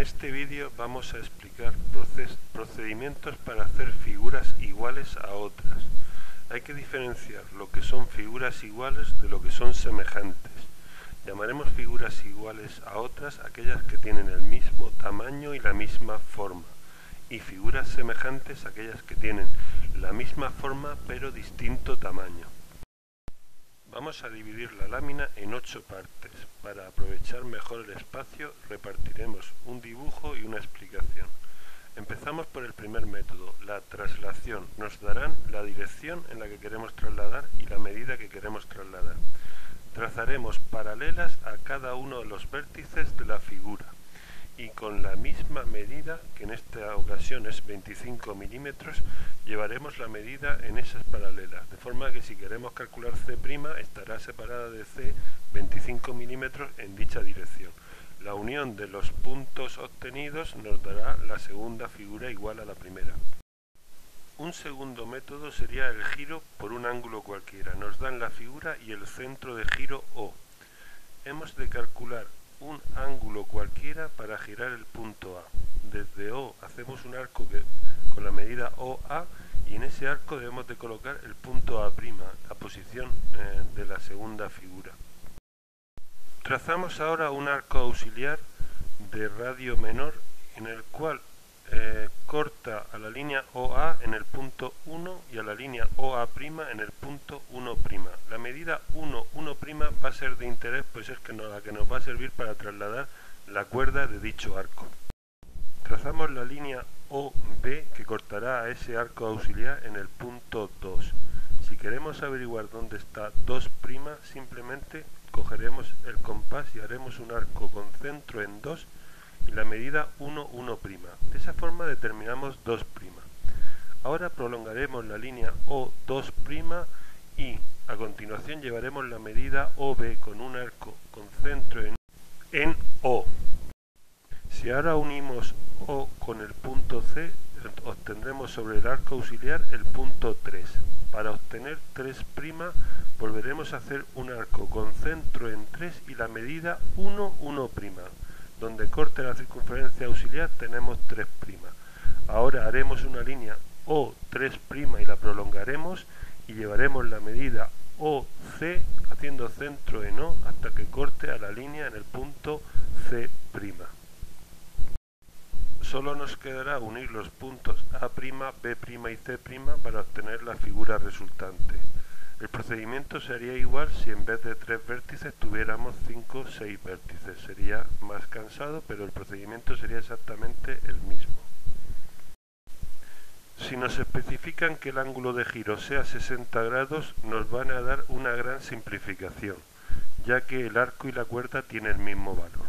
este vídeo vamos a explicar procedimientos para hacer figuras iguales a otras. Hay que diferenciar lo que son figuras iguales de lo que son semejantes. Llamaremos figuras iguales a otras aquellas que tienen el mismo tamaño y la misma forma, y figuras semejantes aquellas que tienen la misma forma pero distinto tamaño. Vamos a dividir la lámina en 8 partes. Para aprovechar mejor el espacio, repartiremos un dibujo y una explicación. Empezamos por el primer método, la traslación. Nos darán la dirección en la que queremos trasladar y la medida que queremos trasladar. Trazaremos paralelas a cada uno de los vértices de la figura y con la misma medida, que en esta ocasión es 25 milímetros, llevaremos la medida en esas paralelas, de forma que si queremos calcular C' estará separada de C 25 milímetros en dicha dirección. La unión de los puntos obtenidos nos dará la segunda figura igual a la primera. Un segundo método sería el giro por un ángulo cualquiera. Nos dan la figura y el centro de giro O. Hemos de calcular un ángulo cualquiera para girar el punto A. Desde O hacemos un arco con la medida OA y en ese arco debemos de colocar el punto A', la posición de la segunda figura. Trazamos ahora un arco auxiliar de radio menor en el cual corta a la línea OA en el punto 1 y a la línea OA' en el punto 1'. La medida 1', va a ser de interés, pues es la que nos va a servir para trasladar la cuerda de dicho arco. Trazamos la línea OB que cortará a ese arco auxiliar en el punto 2. Si queremos averiguar dónde está 2', simplemente cogeremos el compás y haremos un arco con centro en 2 y la medida 1'. De esa forma determinamos 2'. Ahora prolongaremos la línea O2' y a continuación llevaremos la medida OB con un arco con centro en O. Si ahora unimos O con el punto C, obtendremos sobre el arco auxiliar el punto 3. Para obtener 3', volveremos a hacer un arco con centro en 3 y la medida 1'. Donde corte la circunferencia auxiliar tenemos 3'. Ahora haremos una línea O3' y la prolongaremos y llevaremos la medida OC haciendo centro en O hasta que corte a la línea en el punto C'. Solo nos quedará unir los puntos A', B' y C' para obtener la figura resultante. El procedimiento sería igual si en vez de 3 vértices tuviéramos 5 o 6 vértices. Sería más cansado, pero el procedimiento sería exactamente el mismo. Si nos especifican que el ángulo de giro sea 60 grados, nos van a dar una gran simplificación, ya que el arco y la cuerda tienen el mismo valor.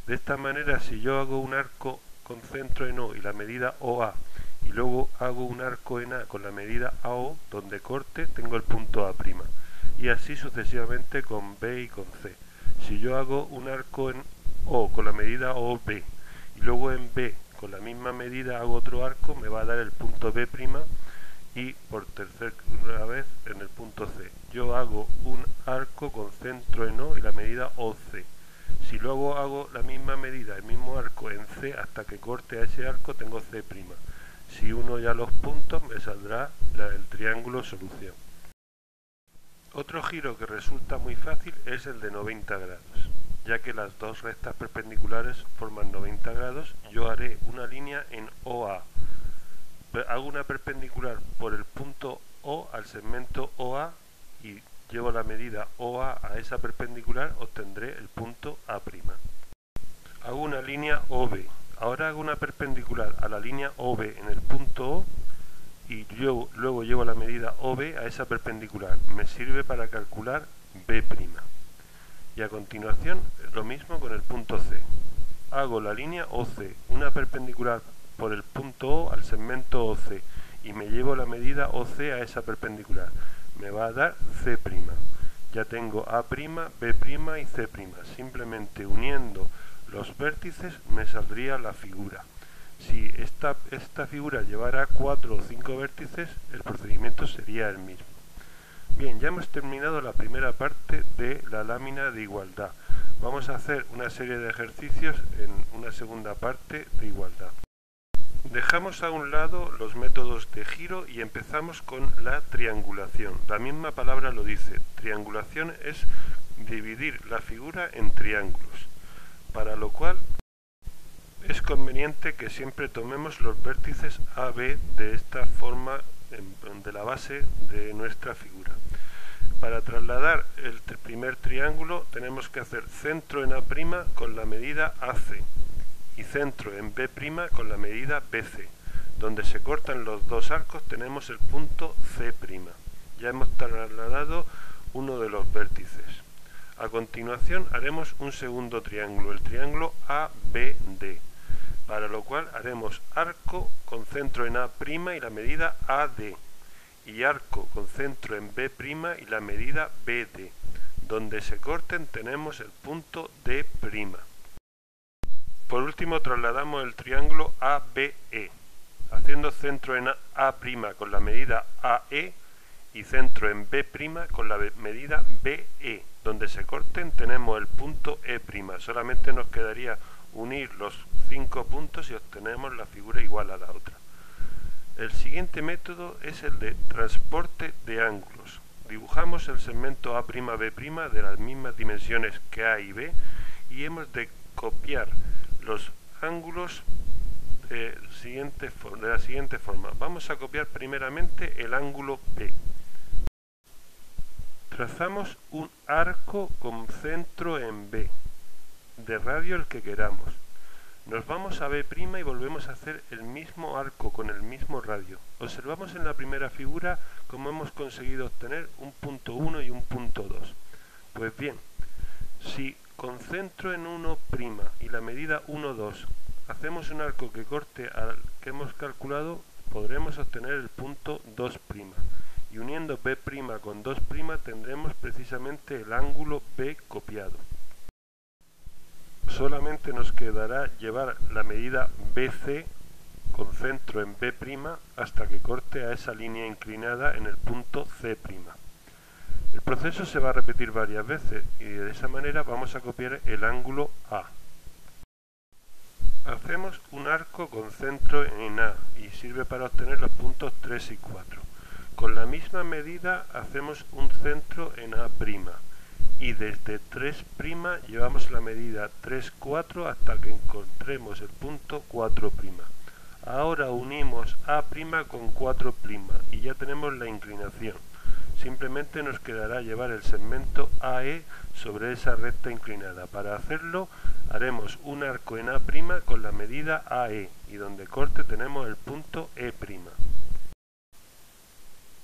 De esta manera, si yo hago un arco con centro en O y la medida OA, y luego hago un arco en A con la medida AO, donde corte tengo el punto A', y así sucesivamente con B y con C. Si yo hago un arco en O con la medida OB y luego en B con la misma medida hago otro arco, me va a dar el punto B' y por tercera vez en el punto C. Yo hago un arco con centro en O y la medida OC. Si luego hago la misma medida, el mismo arco en C hasta que corte a ese arco, tengo C'. Si uno ya los puntos, me saldrá el triángulo solución. Otro giro que resulta muy fácil es el de 90 grados. Ya que las dos rectas perpendiculares forman 90 grados, yo haré una línea en OA. Hago una perpendicular por el punto O al segmento OA y llevo la medida OA a esa perpendicular, obtendré el punto A'. Hago una línea OB. Ahora hago una perpendicular a la línea OB en el punto O y luego llevo la medida OB a esa perpendicular. Me sirve para calcular B'. Y a continuación lo mismo con el punto C. Hago la línea OC, una perpendicular por el punto O al segmento OC y me llevo la medida OC a esa perpendicular. Me va a dar C'. Ya tengo A', B' y C'. Simplemente uniendo los vértices me saldría la figura. Si esta figura llevara 4 o 5 vértices, el procedimiento sería el mismo. Bien, ya hemos terminado la primera parte de la lámina de igualdad. Vamos a hacer una serie de ejercicios en una segunda parte de igualdad. Dejamos a un lado los métodos de giro y empezamos con la triangulación. La misma palabra lo dice. Triangulación es dividir la figura en triángulos, para lo cual es conveniente que siempre tomemos los vértices A, B de esta forma de la base de nuestra figura. Para trasladar el primer triángulo tenemos que hacer centro en A' con la medida AC y centro en B' con la medida BC. Donde se cortan los dos arcos tenemos el punto C'. Ya hemos trasladado uno de los vértices. A continuación haremos un segundo triángulo, el triángulo ABD, para lo cual haremos arco con centro en A' y la medida AD, y arco con centro en B' y la medida BD. Donde se corten tenemos el punto D'. Por último trasladamos el triángulo ABE, haciendo centro en A' con la medida AE y centro en B' con la medida BE. Donde se corten tenemos el punto E'. Solamente nos quedaría unir los 5 puntos y obtenemos la figura igual a la otra. El siguiente método es el de transporte de ángulos. Dibujamos el segmento A'B' de las mismas dimensiones que A y B y hemos de copiar los ángulos de la siguiente forma. Vamos a copiar primeramente el ángulo B. Trazamos un arco con centro en B, de radio el que queramos. Nos vamos a B' y volvemos a hacer el mismo arco con el mismo radio. Observamos en la primera figura cómo hemos conseguido obtener un punto 1 y un punto 2. Pues bien, si con centro en 1' y la medida 1, 2 hacemos un arco que corte al que hemos calculado, podremos obtener el punto 2'. Y uniendo B' con 2' tendremos precisamente el ángulo B copiado. Solamente nos quedará llevar la medida BC con centro en B' hasta que corte a esa línea inclinada en el punto C'. El proceso se va a repetir varias veces y de esa manera vamos a copiar el ángulo A. Hacemos un arco con centro en A y sirve para obtener los puntos 3 y 4. Con la misma medida hacemos un centro en A' y desde 3' llevamos la medida 3, 4 hasta que encontremos el punto 4'. Ahora unimos A' con 4' y ya tenemos la inclinación. Simplemente nos quedará llevar el segmento AE sobre esa recta inclinada. Para hacerlo haremos un arco en A' con la medida AE y donde corte tenemos el punto E'.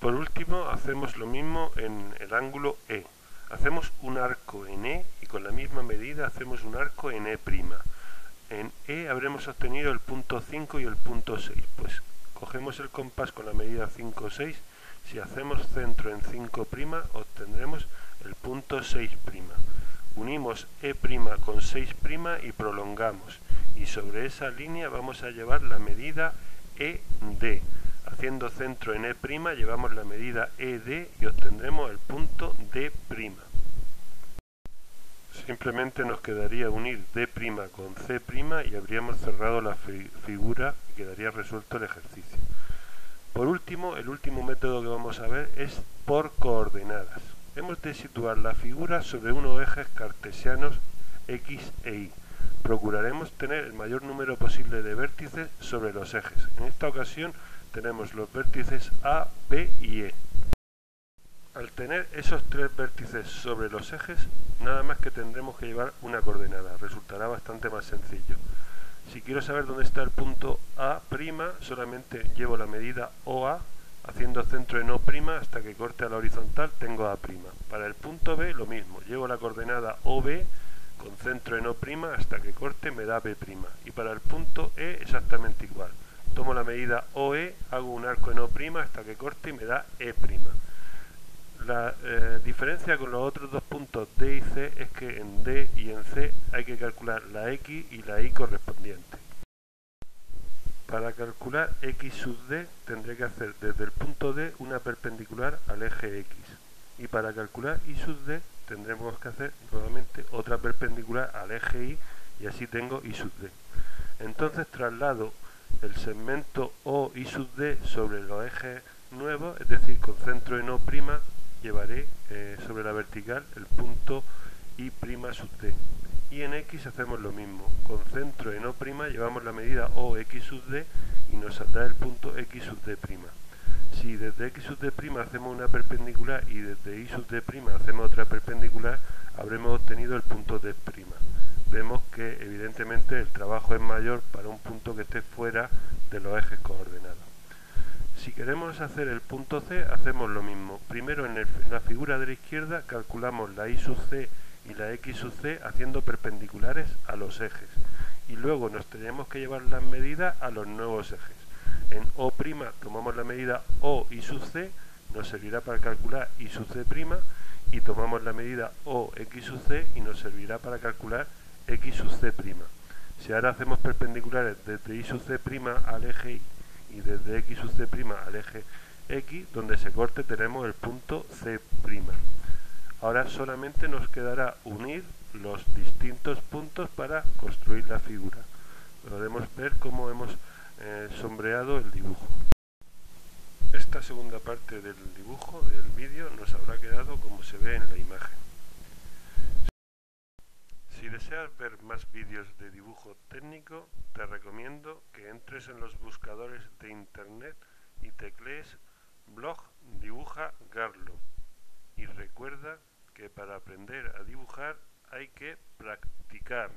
Por último hacemos lo mismo en el ángulo E. Hacemos un arco en E y con la misma medida hacemos un arco en E'. En E habremos obtenido el punto 5 y el punto 6. Pues cogemos el compás con la medida 5, 6. Si hacemos centro en 5' obtendremos el punto 6'. Unimos E' con 6' y prolongamos. Y sobre esa línea vamos a llevar la medida ED. Haciendo centro en E', llevamos la medida ED y obtendremos el punto D'. Simplemente nos quedaría unir D' con C' y habríamos cerrado la figura y quedaría resuelto el ejercicio. Por último, el último método que vamos a ver es por coordenadas. Hemos de situar la figura sobre unos ejes cartesianos X e Y. Procuraremos tener el mayor número posible de vértices sobre los ejes. En esta ocasión tenemos los vértices A, B y E. Al tener esos 3 vértices sobre los ejes, nada más que tendremos que llevar una coordenada. Resultará bastante más sencillo. Si quiero saber dónde está el punto A', solamente llevo la medida OA, haciendo centro en O' hasta que corte a la horizontal tengo A'. Para el punto B lo mismo, llevo la coordenada OB con centro en O' hasta que corte me da B'. Y para el punto E exactamente igual. Tomo la medida OE, hago un arco en O' hasta que corte y me da E'. La diferencia con los otros dos puntos D y C es que en D y en C hay que calcular la X y la Y correspondiente. Para calcular X sub D tendré que hacer desde el punto D una perpendicular al eje X. Y para calcular Y sub D tendremos que hacer nuevamente otra perpendicular al eje y así tengo I sub D. Entonces traslado el segmento O I sub D sobre los ejes nuevos, es decir, con centro en O', llevaré sobre la vertical el punto I' sub D. Y en X hacemos lo mismo, con centro en O', llevamos la medida OX sub D y nos saldrá el punto X sub D'. Si desde X sub D' hacemos una perpendicular y desde Y sub D' hacemos otra perpendicular, habremos obtenido el punto D'. Vemos que evidentemente el trabajo es mayor para un punto que esté fuera de los ejes coordenados. Si queremos hacer el punto C, hacemos lo mismo. Primero en la figura de la izquierda calculamos la Y sub C y la X sub C haciendo perpendiculares a los ejes. Y luego nos tenemos que llevar las medidas a los nuevos ejes. En O' tomamos la medida O I sub C, nos servirá para calcular Y sub C', y tomamos la medida O X sub C y nos servirá para calcular X sub C'. Si ahora hacemos perpendiculares desde Y sub C' al eje Y y desde X sub C' al eje X, donde se corte tenemos el punto C'. Ahora solamente nos quedará unir los distintos puntos para construir la figura. Podemos ver cómo hemos sombreado el dibujo. Esta segunda parte del dibujo del vídeo nos habrá quedado como se ve en la imagen. Si deseas ver más vídeos de dibujo técnico, te recomiendo que entres en los buscadores de internet y teclees blog dibuja Garlo. Y recuerda que para aprender a dibujar hay que practicar.